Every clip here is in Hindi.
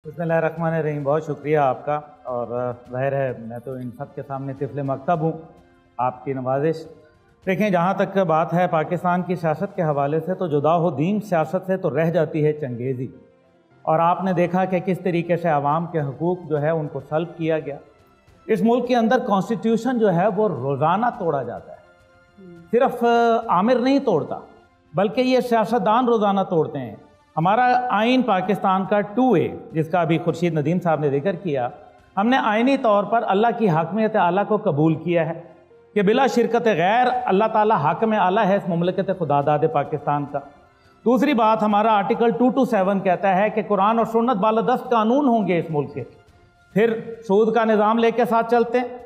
बिस्मिल्लाहिर्रहमानिर्रहीम। बहुत शुक्रिया आपका। और ज़ाहिर है मैं तो इन सब के सामने तिफ़्ल मकतब हूँ, आपकी नवाजिश। देखें, जहाँ तक बात है पाकिस्तान की सियासत के हवाले से, तो जुदा हो दीन सियासत से तो रह जाती है चंगेज़ी। और आपने देखा कि किस तरीके से आवाम के हकूक़ जो है उनको सल्ब किया गया। इस मुल्क के अंदर कॉन्स्टिट्यूशन जो है वो रोज़ाना तोड़ा जाता है। सिर्फ आमिर नहीं तोड़ता, बल्कि ये सियासतदान रोज़ाना तोड़ते हैं। हमारा आइन पाकिस्तान का 2A, जिसका अभी खुर्शीद नदीम साहब ने जिक्र किया, हमने आइनी तौर पर अल्लाह की हाकमियत आला को कबूल किया है कि बिला शिरकत गैर अल्लाह ताला हाकिम आला है इस मुमलकत खुदादाद पाकिस्तान का। दूसरी बात, हमारा आर्टिकल 227 कहता है कि कुरान और सुन्नत बालादस्त कानून होंगे इस मुल्क के। फिर सूद का निज़ाम लेके साथ चलते हैं।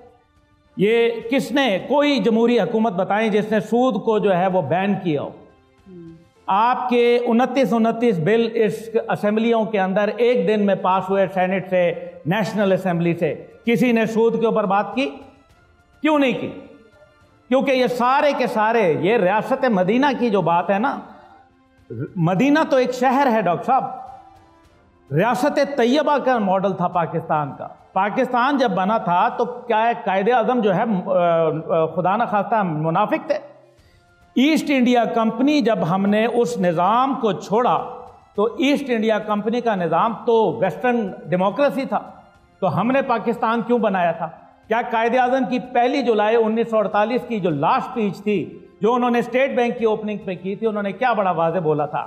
ये किसने, कोई जमहूरी हुकूमत बताएं जिसने सूद को जो है वो बैन किया हो। आपके 29 बिल इस असेंबलियों के अंदर एक दिन में पास हुए, सेनेट से, नेशनल असेंबली से। किसी ने सूद के ऊपर बात की? क्यों नहीं की? क्योंकि ये सारे के सारे, ये रियासत मदीना की जो बात है ना, मदीना तो एक शहर है डॉक्टर साहब। रियासत तैयबा का मॉडल था पाकिस्तान का। पाकिस्तान जब बना था तो क्या कायदे आज़म जो है खुदा न खास्ता मुनाफिक थे। ईस्ट इंडिया कंपनी, जब हमने उस निज़ाम को छोड़ा तो ईस्ट इंडिया कंपनी का निज़ाम तो वेस्टर्न डेमोक्रेसी था। तो हमने पाकिस्तान क्यों बनाया था? क्या कायदे आज़म की 1 जुलाई 1948 की जो लास्ट स्पीच थी, जो उन्होंने स्टेट बैंक की ओपनिंग पे की थी, उन्होंने क्या बड़ा वाज़े बोला था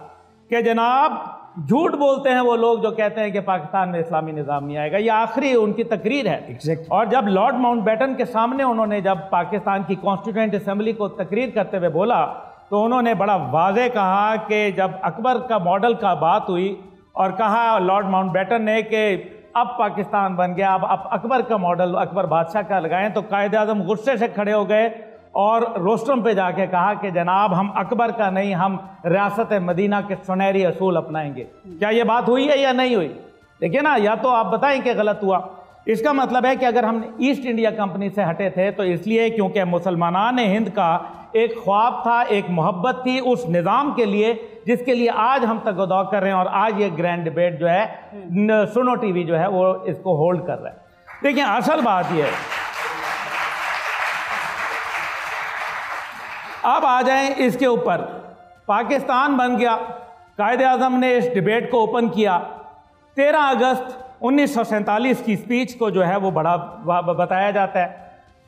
कि जनाब झूठ बोलते हैं वो लोग जो कहते हैं कि पाकिस्तान में इस्लामी निज़ाम नहीं आएगा। ये आखिरी उनकी तकरीर है। और जब लॉर्ड माउंटबेटन के सामने उन्होंने जब पाकिस्तान की कॉन्स्टिट्यूएंट असेंबली को तकरीर करते हुए बोला, तो उन्होंने बड़ा वाज़े कहा कि जब अकबर का मॉडल का बात हुई और कहा लॉर्ड माउंटबेटन ने कि अब पाकिस्तान बन गया, अब अकबर का मॉडल अकबर बादशाह का लगाएं, तो कायदे आज़म गुस्से से खड़े हो गए और रोस्टम पे जाके कहा कि जनाब हम अकबर का नहीं, हम रियासत मदीना के सुनहरी असूल अपनाएंगे। क्या ये बात हुई है या नहीं हुई? देखिए ना, या तो आप बताएं कि गलत हुआ। इसका मतलब है कि अगर हम ईस्ट इंडिया कंपनी से हटे थे तो इसलिए क्योंकि मुसलमानान हिंद का एक ख्वाब था, एक मोहब्बत थी उस निज़ाम के लिए जिसके लिए आज हम तगदौ कर रहे हैं। और आज ये ग्रैंड डिबेट जो है सुनो टीवी जो है वो इसको होल्ड कर रहा है। देखिए, असल बात यह है, अब आ जाएं इसके ऊपर। पाकिस्तान बन गया, कायदे आज़म ने इस डिबेट को ओपन किया। 13 अगस्त 1947 की स्पीच को जो है वो बड़ा बताया जाता है।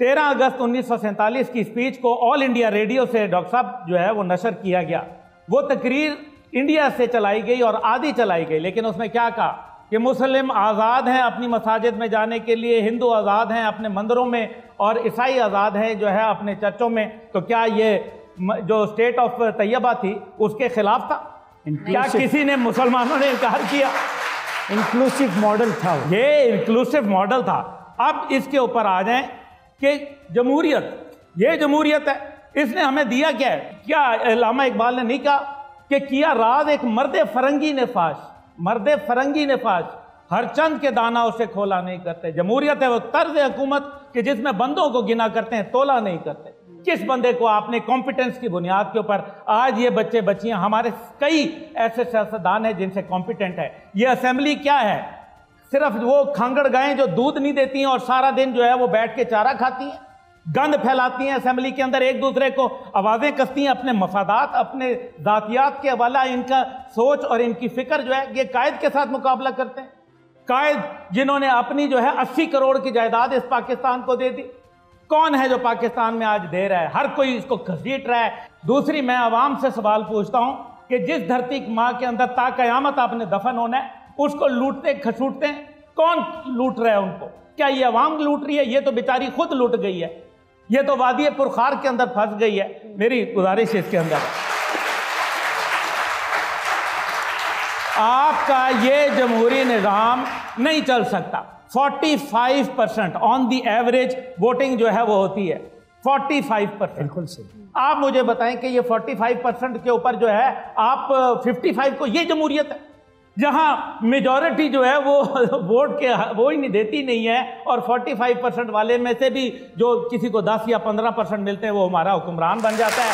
13 अगस्त 1947 की स्पीच को ऑल इंडिया रेडियो से डॉक्टर साहब जो है वो नशर किया गया। वो तकरीर इंडिया से चलाई गई और आधी चलाई गई, लेकिन उसमें क्या कहा कि मुस्लिम आज़ाद हैं अपनी मसाजिद में जाने के लिए, हिंदू आज़ाद हैं अपने मंदिरों में, और ईसाई आज़ाद हैं जो है अपने चर्चों में। तो क्या ये जो स्टेट ऑफ तैयबा थी उसके खिलाफ था? क्या किसी ने, मुसलमानों ने इनकार किया? इंक्लूसिव मॉडल था, ये इंक्लूसिव मॉडल था। अब इसके ऊपर आ जाएं कि जमहूरियत, ये जमहूरियत है, इसने हमें दिया क्या है? क्या अल्लामा इकबाल ने नहीं कहा कि किया राज एक मर्दे फरंगी ने फाश, मर्दे फरंगी ने फाश, हर चंद के दाना उसे खोला नहीं करते। जमहूरियत है वो तर्ज हुकूमत कि जिसमें बंदों को गिना करते हैं, तोला नहीं करते। किस बंदे को आपने कॉम्पिटेंस की बुनियाद के ऊपर, आज ये बच्चे बच्चियां, हमारे कई ऐसे सियासतदान हैं जिनसे कॉम्पिटेंट है। ये असेंबली क्या है? सिर्फ वो खांगड़ गायें जो दूध नहीं देती हैं और सारा दिन जो है वो बैठ के चारा खाती हैं, गंद फैलाती हैं असेंबली के अंदर, एक दूसरे को आवाज़ें कसती हैं, अपने मफादात, अपने जातियात के हवाला इनका सोच और इनकी फिक्र जो है ये कायद के साथ मुकाबला करते हैं। कायद जिन्होंने अपनी जो है 80 करोड़ की जायदाद इस पाकिस्तान को दे दी। कौन है जो पाकिस्तान में आज दे रहा है? हर कोई इसको घसीट रहा है। दूसरी, मैं आवाम से सवाल पूछता हूं कि जिस धरती माँ के अंदर ता कयामत आपने दफन होना है, उसको लूटते खसूटते हैं, कौन लूट रहा है उनको? क्या ये अवाम लूट रही है? ये तो बेचारी खुद लूट गई है, ये तो वादी पुरखार के अंदर फंस गई है। मेरी गुजारिश इसके अंदर, आपका ये जमहूरी निज़ाम नहीं चल सकता। 45% ऑन दी एवरेज वोटिंग जो है वो होती है, 45%। बिल्कुल सही। आप मुझे बताएं कि ये 45% के ऊपर जो है आप 55 को, ये जमहूरियत है जहां मेजॉरिटी जो है वो वोट के वो ही नहीं देती नहीं है, और 45% वाले में से भी जो किसी को 10 या 15% मिलते हैं वो हमारा हुक्मरान बन जाता है।